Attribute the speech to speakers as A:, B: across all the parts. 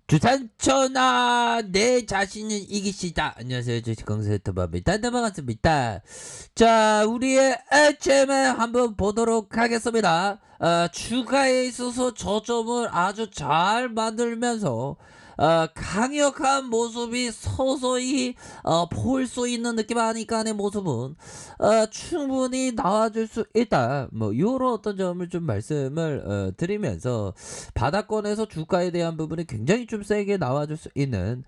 A: 주산천하 내 자신은 이기시다. 안녕하세요, 주식강사 유튜버입니다. 네, 반갑습니다. 자, 우리의 HM을 한번 보도록 하겠습니다. 주가에 있어서 저점을 아주 잘 만들면서 강력한 모습이 서서히 보일 수 있는 느낌 아니까의 모습은 충분히 나와줄 수 있다. 뭐 요런 어떤 점을 좀 말씀을 드리면서 바닥권에서 주가에 대한 부분이 굉장히 좀 세게 나와줄 수 있는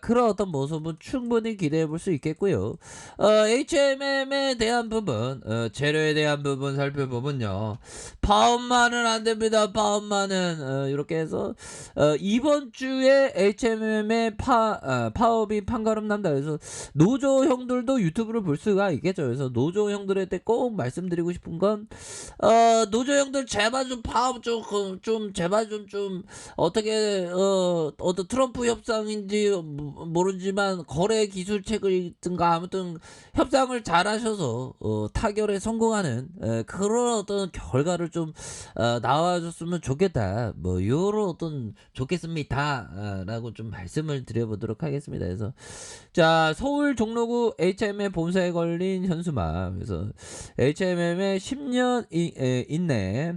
A: 그런 어떤 모습은 충분히 기대해 볼 수 있겠고요. HMM에 대한 부분, 재료에 대한 부분 살펴보면요. 파업만은 안 됩니다. 파업만은 이렇게 해서 이번 주에 HMM의 파업이 판가름 난다. 그래서 노조 형들도 유튜브를 볼 수가 있겠죠. 그래서 노조 형들한테 꼭 말씀드리고 싶은 건 노조 형들 제발 좀 파업 좀 제발 좀 어떻게 어떤 트럼프 협상인지 모르지만 거래 기술책이든가 아무튼 협상을 잘 하셔서 타결에 성공하는 그런 어떤 결과를 좀 나와줬으면 좋겠다. 뭐 요런 어떤 좋겠습니다. 라고 좀 말씀을 드려보도록 하겠습니다. 그래서 자, 서울 종로구 HMM 본사에 걸린 현수막. 그래서 HMM의 10년 인내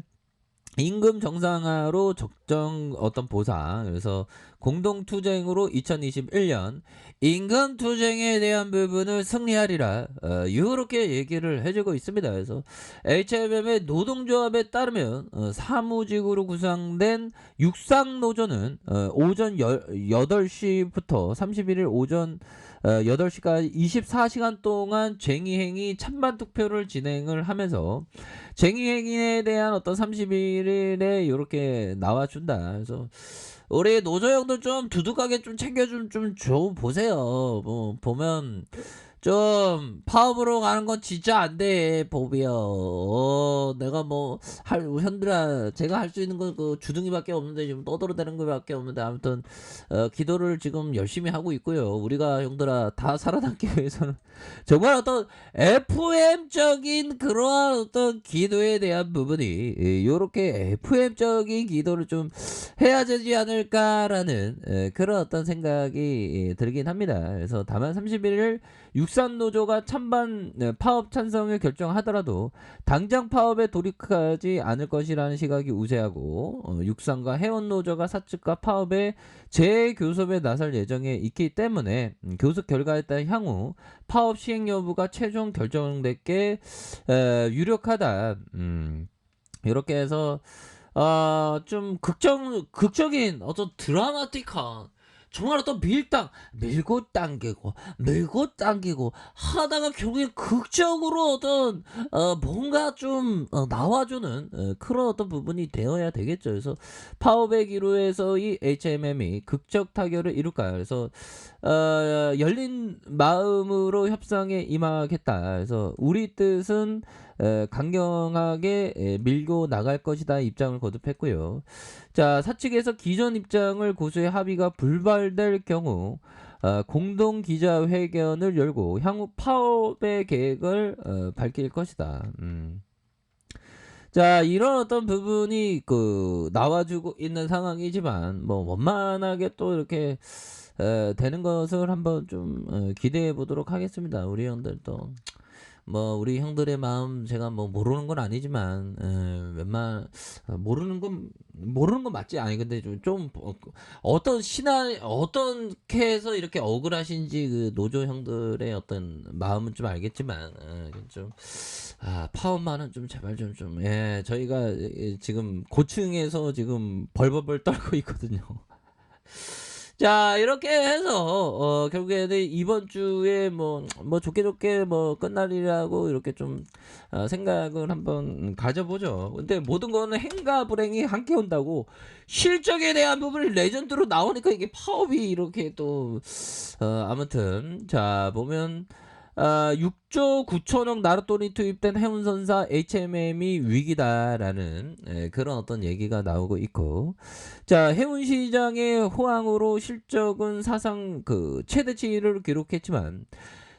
A: 임금 정상화로 적정 어떤 보상. 그래서 공동투쟁으로 2021년 임금투쟁에 대한 부분을 승리하리라. 이렇게 얘기를 해주고 있습니다. 그래서 HMM의 노동조합에 따르면 사무직으로 구성된 육상노조는 오전 8시부터 31일 오전 8시까지 24시간 동안 쟁의행위 찬반 투표를 진행을 하면서 쟁의행위에 대한 어떤 31일에 이렇게 나와준다. 그래서 우리 노조 형들 좀 두둑하게 좀 챙겨좀 보세요. 뭐 보면 좀 파업으로 가는 건 진짜 안 돼, 법이요. 내가 뭐 현들아, 제가 할 수 있는 건 그 주둥이밖에 없는데 지금 떠들어대는 거밖에 없는데 아무튼 기도를 지금 열심히 하고 있고요. 우리가 형들아 다 살아남기 위해서는 정말 어떤 FM적인 그러한 어떤 기도에 대한 부분이 요렇게 FM적인 기도를 좀 해야 되지 않을까라는 그런 어떤 생각이 들긴 합니다. 그래서 다만 31일 육산노조가 찬반 파업 찬성을 결정하더라도 당장 파업에 돌입하지 않을 것이라는 시각이 우세하고 육산과 해운노조가 사측과 파업에 재교섭에 나설 예정에 있기 때문에 교섭 결과에 따라 향후 파업 시행 여부가 최종 결정되게 유력하다. 이렇게 해서 좀 극적인 어떤 드라마틱한 정말 어떤 밀고 당기고 하다가 결국엔 극적으로 어떤 뭔가 좀 나와주는 그런 어떤 부분이 되어야 되겠죠. 그래서 파워백 1호에서 이 HMM이 극적 타결을 이룰까요? 그래서 열린 마음으로 협상에 임하겠다. 그래서 우리 뜻은 강경하게 밀고 나갈 것이다 입장을 거듭했고요. 자, 사측에서 기존 입장을 고수해 합의가 불발될 경우 공동 기자회견을 열고 향후 파업의 계획을 밝힐 것이다. 자, 이런 어떤 부분이 나와주고 있는 상황이지만 뭐 원만하게 또 이렇게 되는 것을 한번 좀 기대해 보도록 하겠습니다. 우리 형들도. 뭐 우리 형들의 마음 제가 뭐 모르는 건 아니지만 모르는 건 맞지. 아니 근데 좀 어떤 어떻게 해서 이렇게 억울하신지 그 노조 형들의 어떤 마음은 좀 알겠지만 좀 파업만은 좀 제발 저희가 지금 고층에서 지금 벌벌벌 떨고 있거든요. 자, 이렇게 해서 결국에는 이번 주에 뭐 좋게 뭐 끝날이라고 이렇게 좀 생각을 한번 가져보죠. 근데 모든 거는 행과 불행이 함께 온다고 실적에 대한 부분이 레전드로 나오니까 이게 파업이 이렇게 또 아무튼 자 보면 6조 9천억 나룻돈이 투입된 해운선사 HMM이 위기다라는 그런 어떤 얘기가 나오고 있고, 자 해운시장의 호황으로 실적은 사상 최대치를 기록했지만,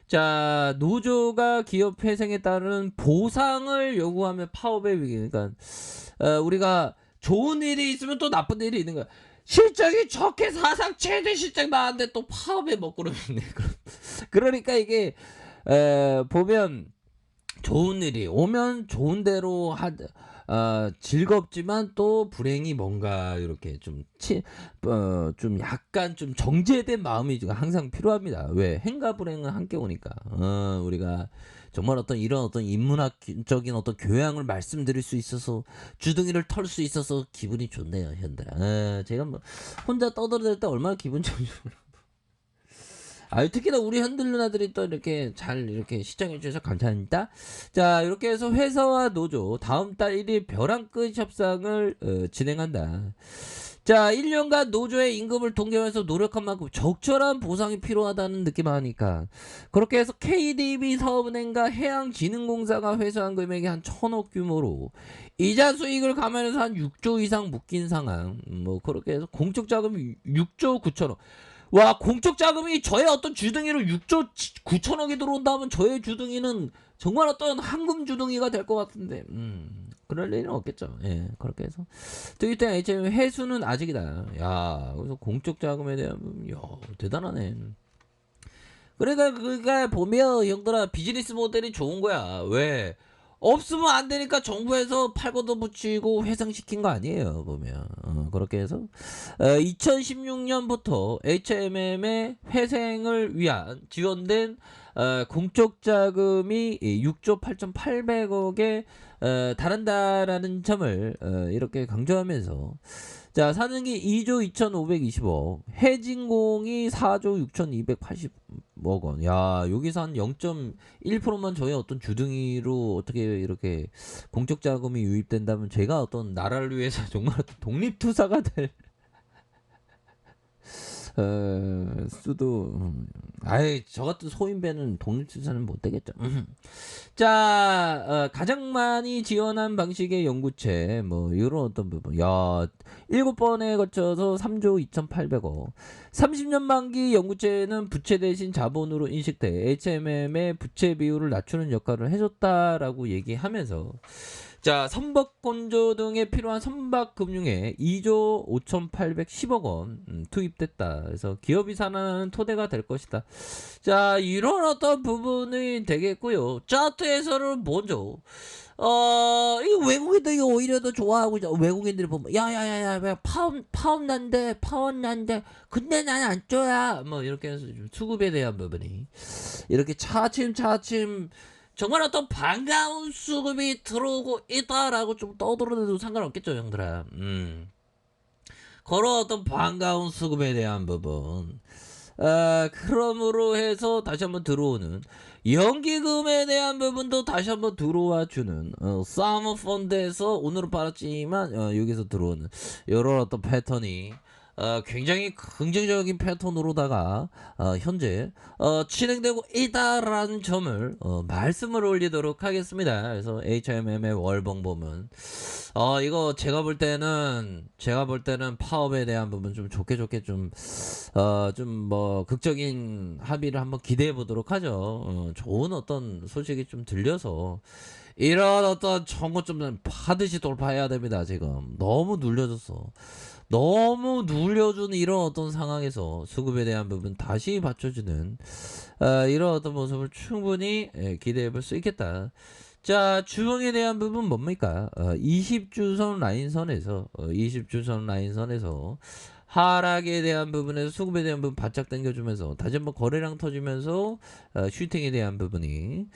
A: 자 노조가 기업 회생에 따른 보상을 요구하며 파업의 위기. 그러니까 우리가 좋은 일이 있으면 또 나쁜 일이 있는 거야. 실적이 좋게 사상 최대 실적 나왔는데 또 파업에 먹구름이네. 그러니까 이게 보면 좋은 일이 오면 좋은 대로 즐겁지만 또 불행이 뭔가 이렇게 좀 약간 좀 정제된 마음이 항상 필요합니다. 왜? 행과 불행은 함께 오니까. 우리가 정말 이런 인문학적인 교양을 말씀드릴 수 있어서 주둥이를 털 수 있어서 기분이 좋네요, 현들아. 제가 뭐 혼자 떠들을 때 얼마나 기분 좋은지 특히나 우리 현들 누나들이 또 이렇게 잘 이렇게 시청해주셔서 감사합니다. 자, 이렇게 해서 회사와 노조 다음 달 1일 벼랑 끝 협상을 진행한다. 자, 1년간 노조의 임금을 동결해서 노력한 만큼 적절한 보상이 필요하다는 느낌을 하니까 그렇게 해서 KDB 사업은행과 해양진흥공사가 회수한 금액이 한 1,000억 규모로 이자 수익을 감안해서 한 6조 이상 묶인 상황. 뭐 그렇게 해서 공적 자금이 6조 9천억. 와, 공적 자금이 저의 주둥이로 6조 9천억이 들어온다면 저의 주둥이는 정말 황금 주둥이가 될 것 같은데, 그럴 일은 없겠죠. 예, 그렇게 해서. 또 이때 HM 회수는 아직이다. 야, 그래서 공적 자금에 대한, 대단하네. 그러니까 보면 형들아 비즈니스 모델이 좋은 거야. 왜? 없으면 안 되니까 정부에서 팔고도 붙이고 회상시킨 거 아니에요, 보면. 그렇게 해서 2016년부터 HMM의 회생을 위한 지원된 공적 자금이 6조 8,800억에 달한다라는 점을 이렇게 강조하면서 자, 사는기 2조 2,520억, 해진공이 4조 6,280억 원. 야, 여기서 한 0.1%만 저의 주둥이로 어떻게 이렇게 공적 자금이 유입된다면 제가 나라를 위해서 정말 독립투사가 될 수도 저 같은 소인배는 독립투사는 못 되겠죠. 자, 가장 많이 지원한 방식의 연구체 뭐 이런 부분. 야, 7번에 걸쳐서 3조 2,800억. 30년 만기 연구체는 부채 대신 자본으로 인식돼 HMM의 부채 비율을 낮추는 역할을 해줬다라고 얘기하면서 자, 선박건조 등에 필요한 선박금융에 2조 5,810억 원 투입됐다. 그래서 기업이 살아나는 토대가 될 것이다. 자, 이런 부분이 되겠고요. 차트에서는 먼저 이거 외국인들이 오히려 더 좋아하고 외국인들이 보면 야야야야 파업 난데 근데 난 안 줘야 뭐 이렇게 해서 좀 수급에 대한 부분이 이렇게 차츰 정말 반가운 수급이 들어오고 있다라고 좀 떠들어도 상관없겠죠, 형들아. 그런 반가운 수급에 대한 부분. 그러므로 해서 다시 한번 들어오는 연기금에 대한 부분도 다시 한번 들어와 주는 사모펀드에서 오늘은 빨았지만 여기서 들어오는 이런 패턴이 굉장히 긍정적인 패턴으로다가 현재 진행되고 있다라는 점을 말씀을 올리도록 하겠습니다. 그래서 HMM의 월봉범은 이거 제가 볼 때는 파업에 대한 부분 좀 좋게 좀 뭐 극적인 합의를 한번 기대해 보도록 하죠. 좋은 소식이 좀 들려서 이런 정보 좀 하듯이 돌파해야 됩니다. 지금 너무 눌려주는 이런 상황에서 수급에 대한 부분 다시 받쳐주는 이런 모습을 충분히 기대해 볼 수 있겠다. 자, 주봉에 대한 부분 뭡니까? 20주선 라인선에서 20주선 라인선에서 하락에 대한 부분에서 수급에 대한 부분 바짝 당겨주면서 다시 한번 거래량 터지면서 슈팅에 대한 부분이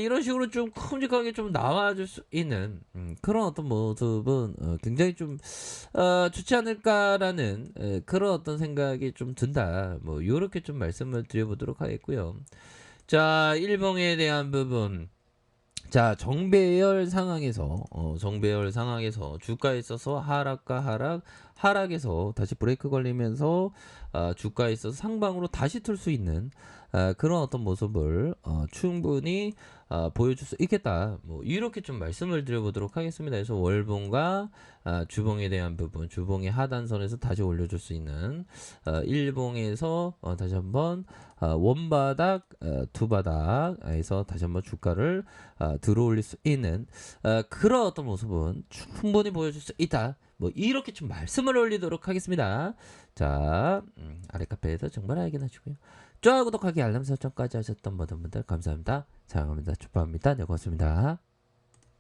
A: 이런 식으로 좀 큼직하게 좀 나와줄 수 있는 그런 모습은 굉장히 좀 좋지 않을까라는 그런 생각이 좀 든다. 뭐 요렇게 좀 말씀을 드려보도록 하겠고요. 자, 일봉에 대한 부분. 자, 정배열 상황에서 주가에 있어서 하락에서 다시 브레이크 걸리면서 주가에 있어서 상방으로 다시 틀 수 있는 그런 모습을 충분히 보여줄 수 있겠다. 뭐 이렇게 좀 말씀을 드려보도록 하겠습니다. 그래서 월봉과 주봉에 대한 부분, 주봉의 하단선에서 다시 올려줄 수 있는 일봉에서 다시 한번 원바닥, 두바닥에서 다시 한번 주가를 들어올릴 수 있는 그런 모습은 충분히 보여줄 수 있다. 뭐 이렇게 좀 말씀을 올리도록 하겠습니다. 자, 아래 카페에서 정말 확인하시고요. 좋아요, 구독하기, 알람 설정까지 하셨던 모든 분들 감사합니다. 사랑합니다. 축복합니다. 네, 고맙습니다.